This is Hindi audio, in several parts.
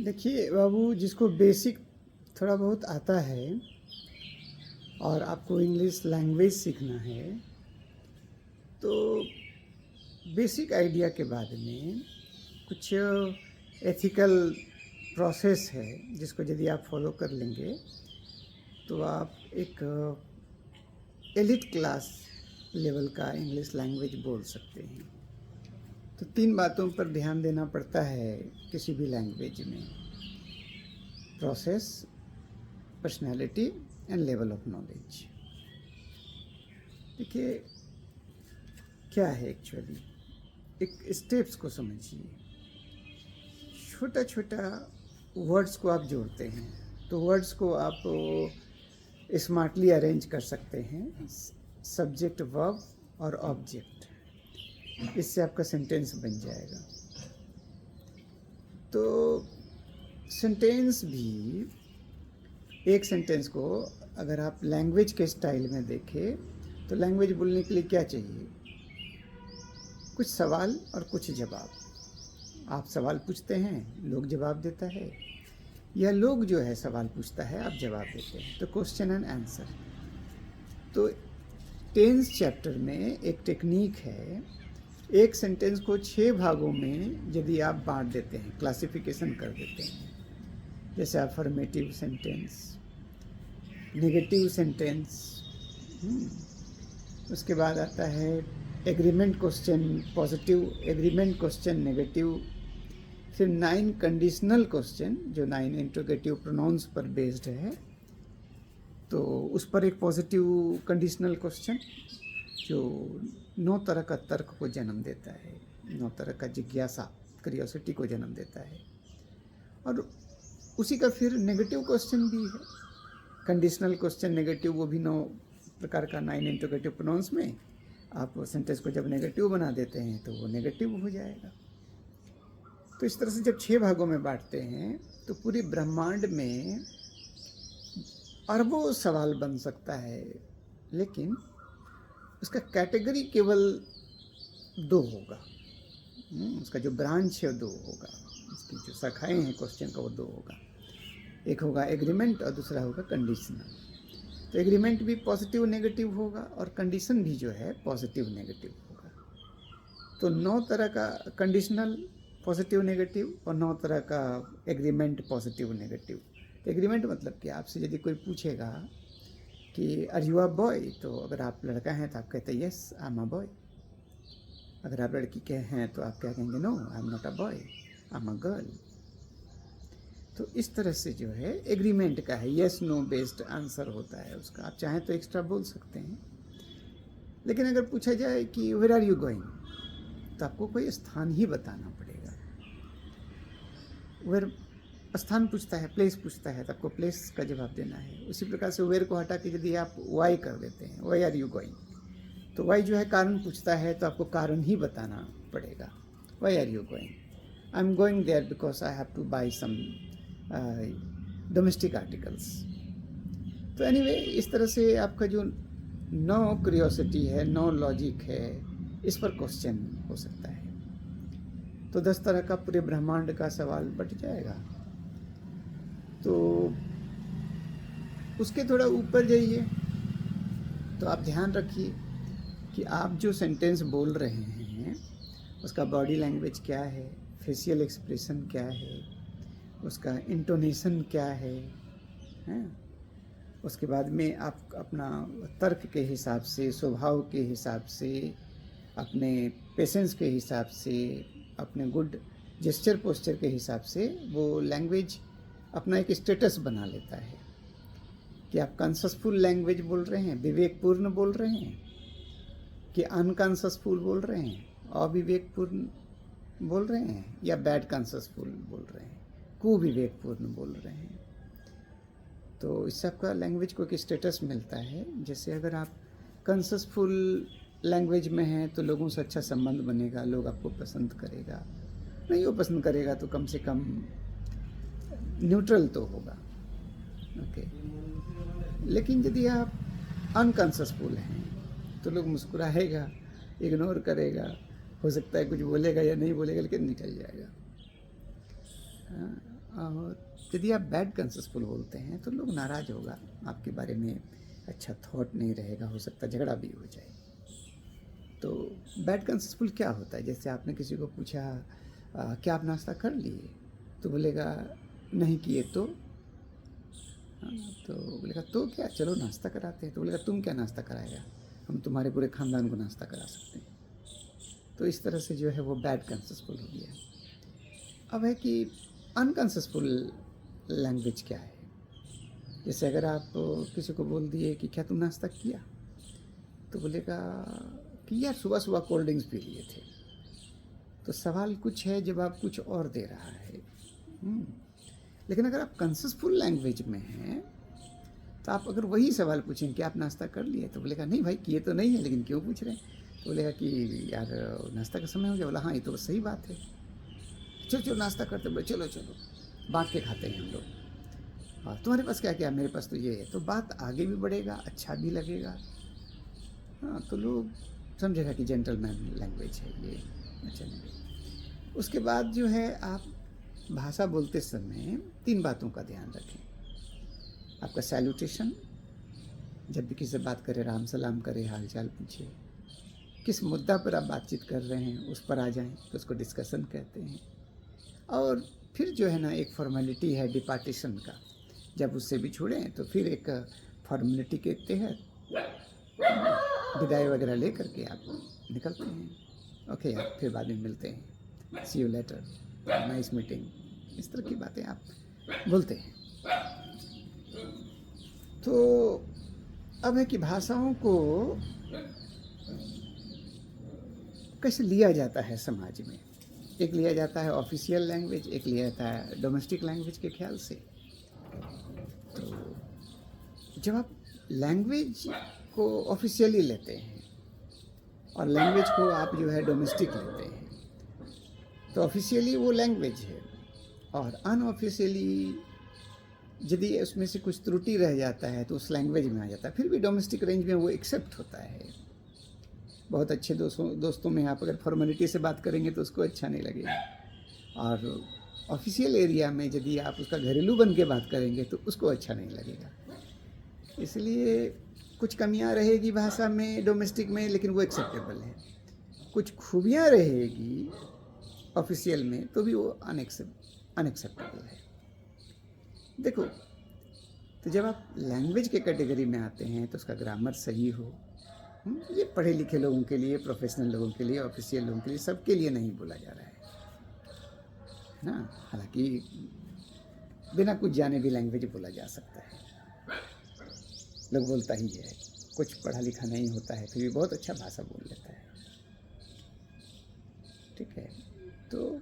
देखिए बाबू, जिसको बेसिक थोड़ा बहुत आता है और आपको इंग्लिश लैंग्वेज सीखना है, तो बेसिक आइडिया के बाद में कुछ एथिकल प्रोसेस है जिसको यदि आप फॉलो कर लेंगे तो आप एक एलिट क्लास लेवल का इंग्लिश लैंग्वेज बोल सकते हैं। तो 3 बातों पर ध्यान देना पड़ता है किसी भी लैंग्वेज में: process, personality and level of knowledge. देखिए क्या है एक्चुअली, एक स्टेप्स को समझिए। छोटा छोटा वर्ड्स को आप जोड़ते हैं तो वर्ड्स को आप स्मार्टली अरेंज कर सकते हैं, सब्जेक्ट, वर्ब और ऑब्जेक्ट। इससे आपका सेंटेंस बन जाएगा। तो सेंटेंस भी, एक सेंटेंस को अगर आप लैंग्वेज के स्टाइल में देखें तो लैंग्वेज बोलने के लिए क्या चाहिए? कुछ सवाल और कुछ जवाब। आप सवाल पूछते हैं, लोग जवाब देता है, या लोग जो है सवाल पूछता है, आप जवाब देते हैं। तो क्वेश्चन एंड आंसर। तो 10th चैप्टर में एक टेक्निक है, एक सेंटेंस को 6 भागों में यदि आप बांट देते हैं, क्लासिफिकेशन कर देते हैं, जैसे अफर्मेटिव सेंटेंस, नेगेटिव सेंटेंस, उसके बाद आता है agreement question, positive agreement question, negative, फिर 9 कंडीशनल क्वेश्चन जो 9 इंट्रोगेटिव प्रोनाउंस पर बेस्ड है, तो उस पर एक पॉजिटिव कंडीशनल क्वेश्चन जो 9 तरह का तर्क को जन्म देता है, 9 तरह का जिज्ञासा, क्यूरियोसिटी को जन्म देता है। और उसी का फिर नेगेटिव क्वेश्चन भी है, कंडीशनल क्वेश्चन नेगेटिव, वो भी 9 प्रकार का, 9 इंट्रोगेटिव प्रोनाउंस में आप सेंटेंस को जब नेगेटिव बना देते हैं तो वो नेगेटिव हो जाएगा। तो इस तरह से जब 6 भागों में बांटते हैं तो पूरे ब्रह्मांड में अरबों सवाल बन सकता है, लेकिन उसका कैटेगरी केवल 2 होगा। उसका जो ब्रांच है 2 होगा, उसकी जो शाखाएं हैं क्वेश्चन का वो 2 होगा। एक होगा एग्रीमेंट और दूसरा होगा कंडीशनल। तो एग्रीमेंट भी पॉजिटिव नेगेटिव होगा और कंडीशन भी जो है पॉजिटिव नेगेटिव होगा। तो 9 तरह का कंडीशनल पॉजिटिव नेगेटिव और 9 तरह का एग्रीमेंट पॉजिटिव नेगेटिव। तो एग्रीमेंट मतलब कि आपसे यदि कोई पूछेगा कि आर यू अ बॉय, तो अगर आप लड़का हैं तो आप कहते हैं yes I am a boy. अगर आप लड़की के हैं तो आप क्या कहेंगे? No I am not a boy, I am a girl. तो इस तरह से जो है एग्रीमेंट का है, यस नो बेस्ड आंसर होता है उसका। आप चाहें तो एक्स्ट्रा बोल सकते हैं। लेकिन अगर पूछा जाए कि वेयर आर यू गोइंग, तो आपको कोई स्थान ही बताना पड़ेगा। वेयर स्थान पूछता है, प्लेस पूछता है, तो आपको प्लेस का जवाब देना है। उसी प्रकार से वेयर को हटा के यदि आप वाई कर देते हैं, वाई आर यू गोइंग, तो वाई जो है कारण पूछता है, तो आपको कारण ही बताना पड़ेगा। Why are you going? I am going there because I have to buy some domestic articles. तो एनीवे, इस तरह से आपका जो 9 क्यूरियोसिटी है, 9 लॉजिक है, इस पर क्वेश्चन हो सकता है। तो 10 तरह का पूरे ब्रह्मांड का सवाल बट जाएगा। तो उसके थोड़ा ऊपर जाइए तो आप ध्यान रखिए कि आप जो सेंटेंस बोल रहे हैं उसका बॉडी लैंग्वेज क्या है, फेशियल एक्सप्रेशन क्या है, उसका इंटोनेशन क्या है, हैं? उसके बाद में आप अपना तर्क के हिसाब से, स्वभाव के हिसाब से, अपने पेशेंस के हिसाब से, अपने गुड जेस्चर पोस्चर के हिसाब से वो लैंग्वेज अपना एक स्टेटस बना लेता है कि आप कॉन्शसफुल लैंग्वेज बोल रहे हैं, विवेकपूर्ण बोल रहे हैं, कि अनकॉन्शसफुल बोल रहे हैं, अविवेकपूर्ण बोल रहे हैं, या बैड कॉन्शसफुल बोल रहे हैं, कुविवेकपूर्ण बोल रहे हैं। तो इससे आपका लैंग्वेज को एक स्टेटस मिलता है। जैसे अगर आप कॉन्शसफुल लैंग्वेज में हैं तो लोगों से अच्छा संबंध बनेगा, लोग आपको पसंद करेगा, नहीं वो पसंद करेगा तो कम से कम न्यूट्रल तो होगा, ओके। लेकिन यदि आप अनकॉन्शसफुल हैं तो लोग मुस्कुराएगा, इग्नोर करेगा, हो सकता है कुछ बोलेगा या नहीं बोलेगा, लेकिन निकल जाएगा। और यदि आप बैड कंसेसफुल बोलते हैं तो लोग नाराज़ होगा, आपके बारे में अच्छा थॉट नहीं रहेगा, हो सकता है झगड़ा भी हो जाए। तो बैड कंसेसफुल क्या होता है? जैसे आपने किसी को पूछा क्या आप नाश्ता कर लिए, तो बोलेगा नहीं किए तो। हाँ, तो बोलेगा तो क्या, चलो नाश्ता कराते हैं। तो बोलेगा तुम क्या नाश्ता कराएगा, हम तुम्हारे पूरे ख़ानदान को नाश्ता करा सकते हैं। तो इस तरह से जो है वो बैड कंसेसफुल हो गया। अब है कि अनकंसेसफुल लैंग्वेज क्या है। जैसे अगर आप किसी को बोल दिए कि क्या तुम नाश्ता किया, तो बोलेगा कि यार सुबह सुबह कोल्ड ड्रिंक्स पी लिए थे। तो सवाल कुछ है, जवाब कुछ और दे रहा है। लेकिन अगर आप कंसेसफुल लैंग्वेज में हैं तो आप अगर वही सवाल पूछें कि आप नाश्ता कर लिए, तो बोलेगा नहीं भाई किए तो नहीं है, लेकिन क्यों पूछ रहे हैं। तो बोलेगा कि यार नाश्ता का समय हो गया। बोला हाँ ये तो सही बात है, चलो चलो नाश्ता करते। बोले चलो चलो बांट के खाते हैं हम लोग। हाँ तुम्हारे पास क्या क्या, मेरे पास तो ये है। तो बात आगे भी बढ़ेगा, अच्छा भी लगेगा। हाँ तो लोग समझेगा कि जेंटलमैन लैंग्वेज है ये, अच्छा लगेगा। उसके बाद जो है आप भाषा बोलते समय 3 बातों का ध्यान रखें। आपका सैल्यूटेशन, जब भी किसी से बात करें राम सलाम करें, हाल चाल पूछे। किस मुद्दा पर आप बातचीत कर रहे हैं उस पर आ जाएं तो उसको डिस्कशन कहते हैं। और फिर जो है ना एक फॉर्मेलिटी है डिपार्टेशन का, जब उससे भी छोड़ें तो फिर एक फॉर्मेलिटी के तहत विदाई वगैरह ले करके आप निकलते हैं। ओके यार फिर बाद में मिलते हैं, सी यू लेटर, नाइस मीटिंग, इस तरह की बातें आप बोलते हैं। तो अब है कि भाषाओं को कैसे लिया जाता है समाज में। एक लिया जाता है ऑफिशियल लैंग्वेज, एक लिया जाता है डोमेस्टिक लैंग्वेज के ख्याल से। तो जब आप लैंग्वेज को ऑफिशियली लेते हैं और लैंग्वेज को आप जो है डोमेस्टिक लेते हैं, तो ऑफिशियली वो लैंग्वेज है, और अनऑफिशियली यदि उसमें से कुछ त्रुटि रह जाता है तो उस लैंग्वेज में आ जाता है। फिर भी डोमेस्टिक रेंज में वो एक्सेप्ट होता है। बहुत अच्छे दोस्तों में आप अगर फॉर्मेलिटी से बात करेंगे तो उसको अच्छा नहीं लगेगा, और ऑफिशियल एरिया में यदि आप उसका घरेलू बन के बात करेंगे तो उसको अच्छा नहीं लगेगा। इसलिए कुछ कमियां रहेगी भाषा में डोमेस्टिक में, लेकिन वो एक्सेप्टेबल है। कुछ खूबियां रहेगी ऑफिशियल में तो भी वो अनएक्सेप्टेबल है। देखो, तो जब आप लैंग्वेज के कैटेगरी में आते हैं तो उसका ग्रामर सही हो। ये पढ़े लिखे लोगों के लिए, प्रोफेशनल लोगों के लिए, ऑफिशियल लोगों के लिए, सबके लिए नहीं बोला जा रहा है ना। हालांकि बिना कुछ जाने भी लैंग्वेज बोला जा सकता है, लोग बोलता ही है। कुछ पढ़ा लिखा नहीं होता है फिर भी बहुत अच्छा भाषा बोल लेता है, ठीक है। तो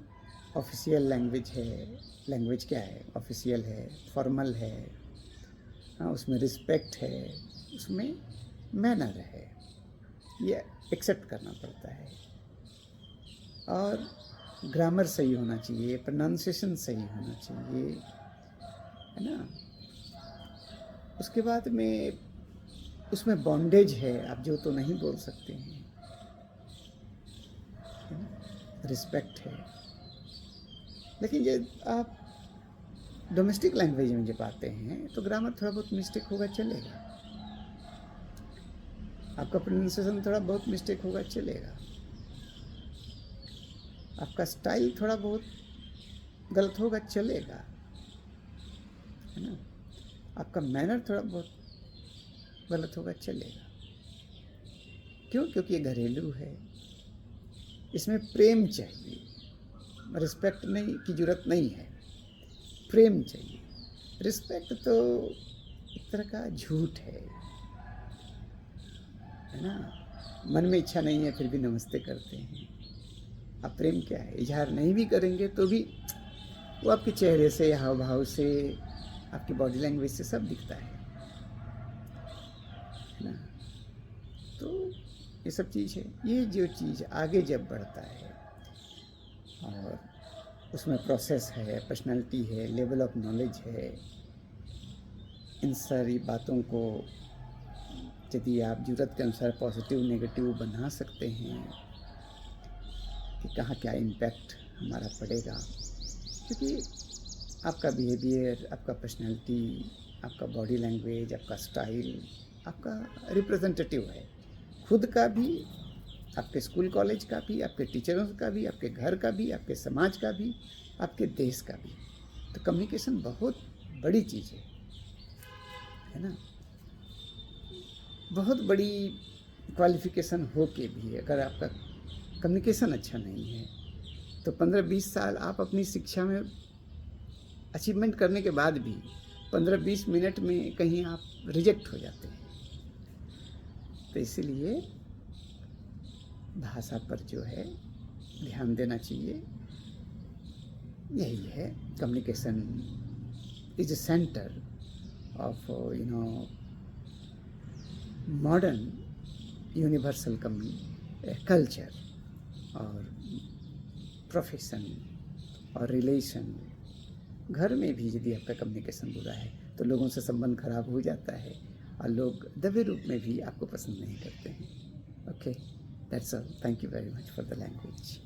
ऑफिशियल लैंग्वेज है, लैंग्वेज क्या है, ऑफिशियल है, फॉर्मल है, हाँ उसमें रिस्पेक्ट है, उसमें मैनर है, ये एक्सेप्ट करना पड़ता है। और ग्रामर सही होना चाहिए, प्रोनाउंसिएशन सही होना चाहिए, है ना। उसके बाद में उसमें बॉन्डेज है, आप जो तो नहीं बोल सकते हैं, रिस्पेक्ट है। लेकिन जब आप डोमेस्टिक लैंग्वेज में जब आते हैं तो ग्रामर थोड़ा बहुत मिस्टेक होगा चलेगा, आपका प्रोनाउंसिएशन थोड़ा बहुत मिस्टेक होगा चलेगा, आपका स्टाइल थोड़ा बहुत गलत होगा चलेगा, है ना। आपका मैनर थोड़ा बहुत गलत होगा चलेगा। क्यों? क्योंकि ये घरेलू है, इसमें प्रेम चाहिए, रिस्पेक्ट नहीं की ज़रूरत नहीं है, प्रेम चाहिए। रिस्पेक्ट तो एक तरह का झूठ है ना। मन में इच्छा नहीं है फिर भी नमस्ते करते हैं। अब प्रेम क्या है, इजहार नहीं भी करेंगे तो भी वो आपके चेहरे से, हाव भाव से, आपकी बॉडी लैंग्वेज से सब दिखता है ना। तो ये सब चीज़ है। ये जो चीज़ आगे जब बढ़ता है और उसमें प्रोसेस है, पर्सनालिटी है, लेवल ऑफ नॉलेज है, इन सारी बातों को यदि आप ज़रूरत के अनुसार पॉजिटिव नेगेटिव बना सकते हैं कि कहाँ क्या इम्पैक्ट हमारा पड़ेगा। क्योंकि आपका बिहेवियर, आपका पर्सनैलिटी, आपका बॉडी लैंग्वेज, आपका स्टाइल, आपका रिप्रेजेंटेटिव है। खुद का भी, आपके स्कूल कॉलेज का भी, आपके टीचरों का भी, आपके घर का भी, आपके समाज का भी, आपके देश का भी। तो कम्युनिकेशन बहुत बड़ी चीज़ है ना। बहुत बड़ी क्वालिफ़िकेशन हो के भी अगर आपका कम्युनिकेशन अच्छा नहीं है तो 15-20 साल आप अपनी शिक्षा में अचीवमेंट करने के बाद भी 15-20 मिनट में कहीं आप रिजेक्ट हो जाते हैं। तो इसीलिए भाषा पर जो है ध्यान देना चाहिए। यही है, communication is a centre of modern universal culture और प्रोफेशन और रिलेशन। घर में भी यदि आपका कम्युनिकेशन बुरा है तो लोगों से संबंध खराब हो जाता है और लोग दबे रूप में भी आपको पसंद नहीं करते हैं। Okay, that's all. Thank you very much for the language.